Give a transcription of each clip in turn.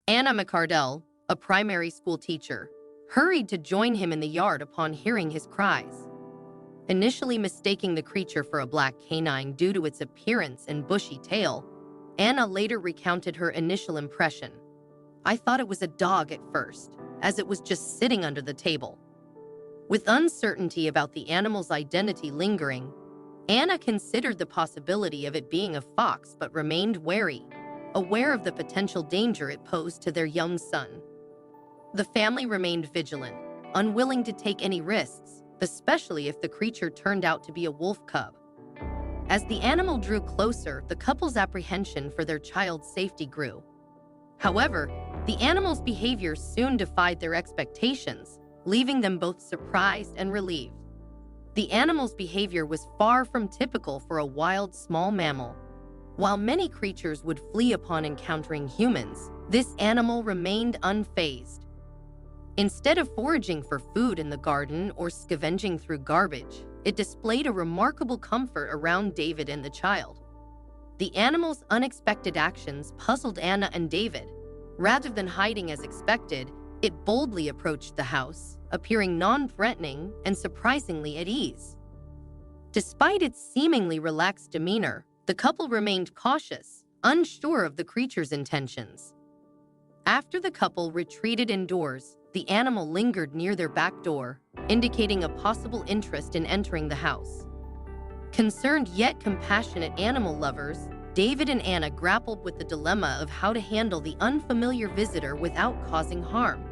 Anna McCardell, a primary school teacher, hurried to join him in the yard upon hearing his cries. Initially mistaking the creature for a black canine due to its appearance and bushy tail, Anna later recounted her initial impression. "I thought it was a dog at first, as it was just sitting under the table." With uncertainty about the animal's identity lingering, Anna considered the possibility of it being a fox but remained wary, aware of the potential danger it posed to their young son. The family remained vigilant, unwilling to take any risks, especially if the creature turned out to be a wolf cub. As the animal drew closer, the couple's apprehension for their child's safety grew. However, the animal's behavior soon defied their expectations, leaving them both surprised and relieved. The animal's behavior was far from typical for a wild, small mammal. While many creatures would flee upon encountering humans, this animal remained unfazed. Instead of foraging for food in the garden or scavenging through garbage, it displayed a remarkable comfort around David and the child. The animal's unexpected actions puzzled Anna and David. Rather than hiding as expected, it boldly approached the house, appearing non-threatening and surprisingly at ease. Despite its seemingly relaxed demeanor, the couple remained cautious, unsure of the creature's intentions. After the couple retreated indoors, the animal lingered near their back door, indicating a possible interest in entering the house. Concerned yet compassionate animal lovers, David and Anna grappled with the dilemma of how to handle the unfamiliar visitor without causing harm.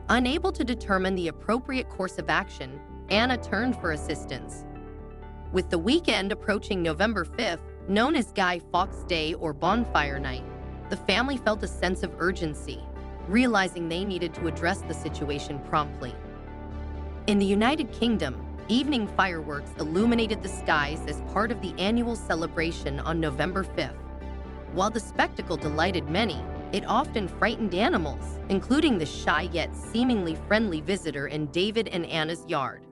Unable to determine the appropriate course of action, Anna turned for assistance. With the weekend approaching November 5th, known as Guy Fawkes Day or Bonfire Night, the family felt a sense of urgency, realizing they needed to address the situation promptly. In the United Kingdom, evening fireworks illuminated the skies as part of the annual celebration on November 5th. While the spectacle delighted many, it often frightened animals, including the shy yet seemingly friendly visitor in David and Anna's yard.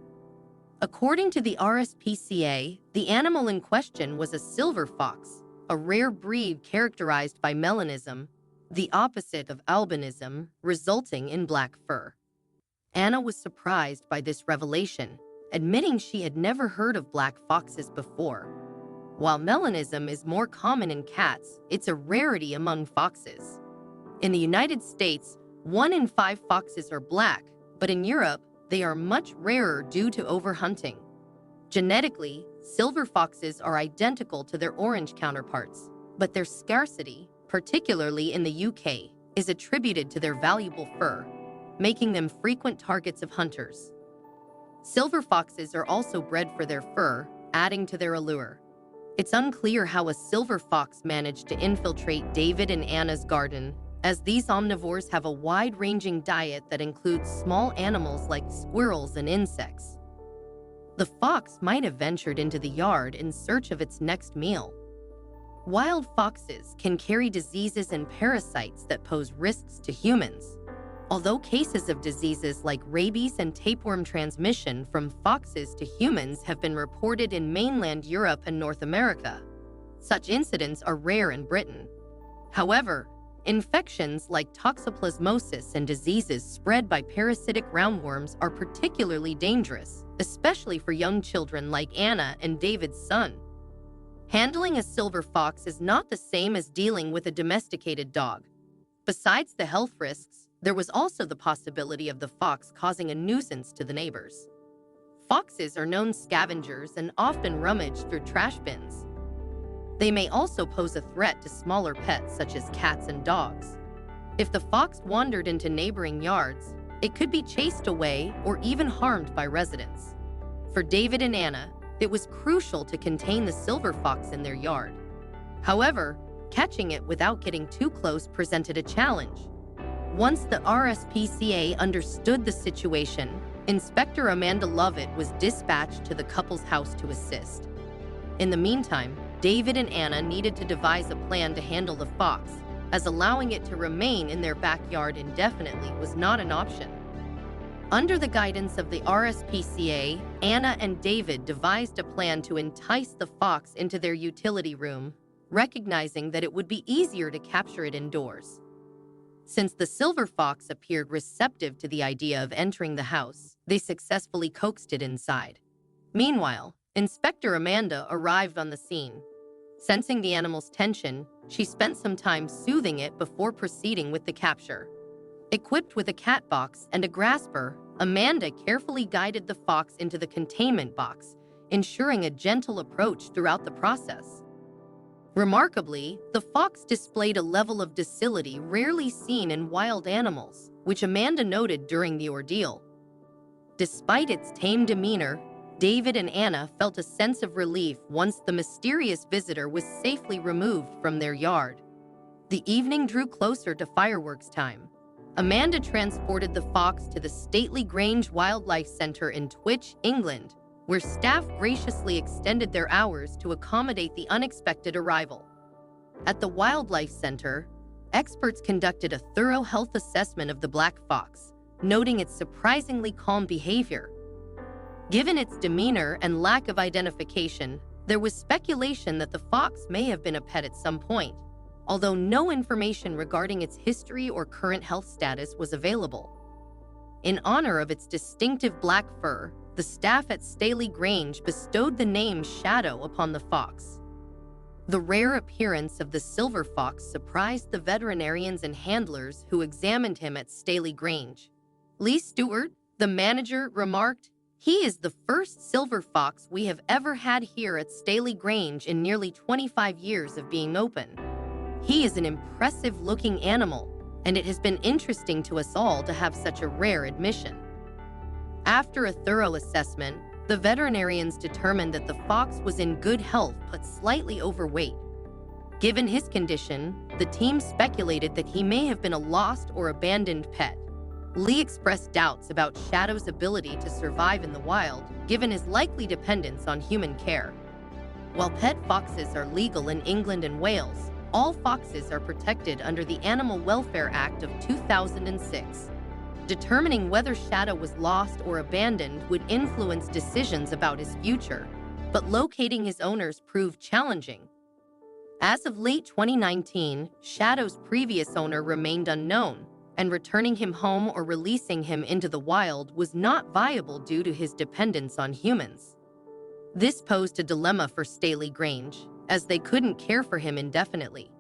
According to the RSPCA, the animal in question was a silver fox, a rare breed characterized by melanism, the opposite of albinism, resulting in black fur. Anna was surprised by this revelation, admitting she had never heard of black foxes before. While melanism is more common in cats, it's a rarity among foxes. In the United States, 1 in 5 foxes are black, but in Europe, they are much rarer due to overhunting. Genetically, silver foxes are identical to their orange counterparts, but their scarcity, particularly in the UK, is attributed to their valuable fur, making them frequent targets of hunters. Silver foxes are also bred for their fur, adding to their allure. It's unclear how a silver fox managed to infiltrate David and Anna's garden, as these omnivores have a wide-ranging diet that includes small animals like squirrels and insects. The fox might have ventured into the yard in search of its next meal. Wild foxes can carry diseases and parasites that pose risks to humans. Although cases of diseases like rabies and tapeworm transmission from foxes to humans have been reported in mainland Europe and North America, such incidents are rare in Britain. However, infections like toxoplasmosis and diseases spread by parasitic roundworms are particularly dangerous, especially for young children like Anna and David's son. Handling a silver fox is not the same as dealing with a domesticated dog. Besides the health risks, there was also the possibility of the fox causing a nuisance to the neighbors. Foxes are known scavengers and often rummage through trash bins. They may also pose a threat to smaller pets such as cats and dogs. If the fox wandered into neighboring yards, it could be chased away or even harmed by residents. For David and Anna, it was crucial to contain the silver fox in their yard. However, catching it without getting too close presented a challenge. Once the RSPCA understood the situation, Inspector Amanda Lovett was dispatched to the couple's house to assist. In the meantime, David and Anna needed to devise a plan to handle the fox, as allowing it to remain in their backyard indefinitely was not an option. Under the guidance of the RSPCA, Anna and David devised a plan to entice the fox into their utility room, recognizing that it would be easier to capture it indoors. Since the silver fox appeared receptive to the idea of entering the house, they successfully coaxed it inside. Meanwhile, Inspector Amanda arrived on the scene. Sensing the animal's tension, she spent some time soothing it before proceeding with the capture. Equipped with a cat box and a grasper, Amanda carefully guided the fox into the containment box, ensuring a gentle approach throughout the process. Remarkably, the fox displayed a level of docility rarely seen in wild animals, which Amanda noted during the ordeal. Despite its tame demeanor, David and Anna felt a sense of relief once the mysterious visitor was safely removed from their yard. The evening drew closer to fireworks time. Amanda transported the fox to the Stately Grange Wildlife Centre in Twitch, England, where staff graciously extended their hours to accommodate the unexpected arrival. At the Wildlife Center, experts conducted a thorough health assessment of the black fox, noting its surprisingly calm behavior. Given its demeanor and lack of identification, there was speculation that the fox may have been a pet at some point, although no information regarding its history or current health status was available. In honor of its distinctive black fur, the staff at Staley Grange bestowed the name Shadow upon the fox. The rare appearance of the silver fox surprised the veterinarians and handlers who examined him at Staley Grange. Lee Stewart, the manager, remarked, "He is the first silver fox we have ever had here at Staley Grange in nearly 25 years of being open. He is an impressive-looking animal, and it has been interesting to us all to have such a rare admission." After a thorough assessment, the veterinarians determined that the fox was in good health but slightly overweight. Given his condition, the team speculated that he may have been a lost or abandoned pet. Lee expressed doubts about Shadow's ability to survive in the wild, given his likely dependence on human care. While pet foxes are legal in England and Wales, all foxes are protected under the Animal Welfare Act of 2006. Determining whether Shadow was lost or abandoned would influence decisions about his future, but locating his owners proved challenging. As of late 2019, Shadow's previous owner remained unknown, and returning him home or releasing him into the wild was not viable due to his dependence on humans. This posed a dilemma for Staley Grange, as they couldn't care for him indefinitely.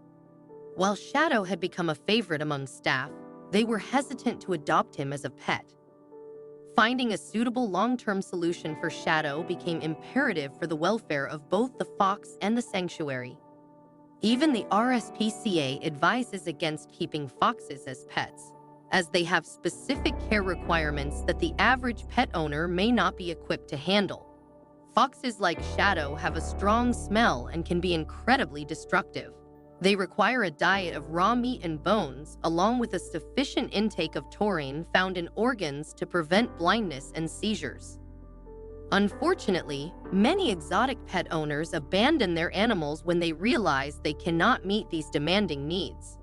While Shadow had become a favorite among staff, they were hesitant to adopt him as a pet. Finding a suitable long-term solution for Shadow became imperative for the welfare of both the fox and the sanctuary. Even the RSPCA advises against keeping foxes as pets, as they have specific care requirements that the average pet owner may not be equipped to handle. Foxes like Shadow have a strong smell and can be incredibly destructive. They require a diet of raw meat and bones, along with a sufficient intake of taurine found in organs to prevent blindness and seizures. Unfortunately, many exotic pet owners abandon their animals when they realize they cannot meet these demanding needs.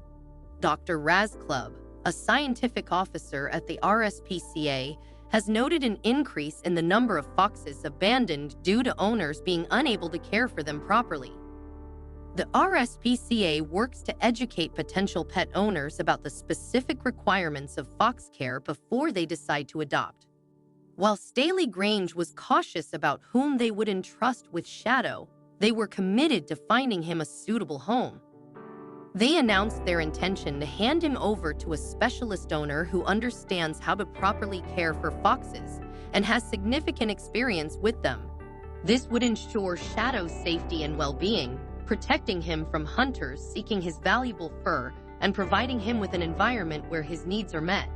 Dr. Raz Club, a scientific officer at the RSPCA, has noted an increase in the number of foxes abandoned due to owners being unable to care for them properly. The RSPCA works to educate potential pet owners about the specific requirements of fox care before they decide to adopt. While Staley Grange was cautious about whom they would entrust with Shadow, they were committed to finding him a suitable home. They announced their intention to hand him over to a specialist owner who understands how to properly care for foxes and has significant experience with them. This would ensure Shadow's safety and well-being, protecting him from hunters seeking his valuable fur and providing him with an environment where his needs are met.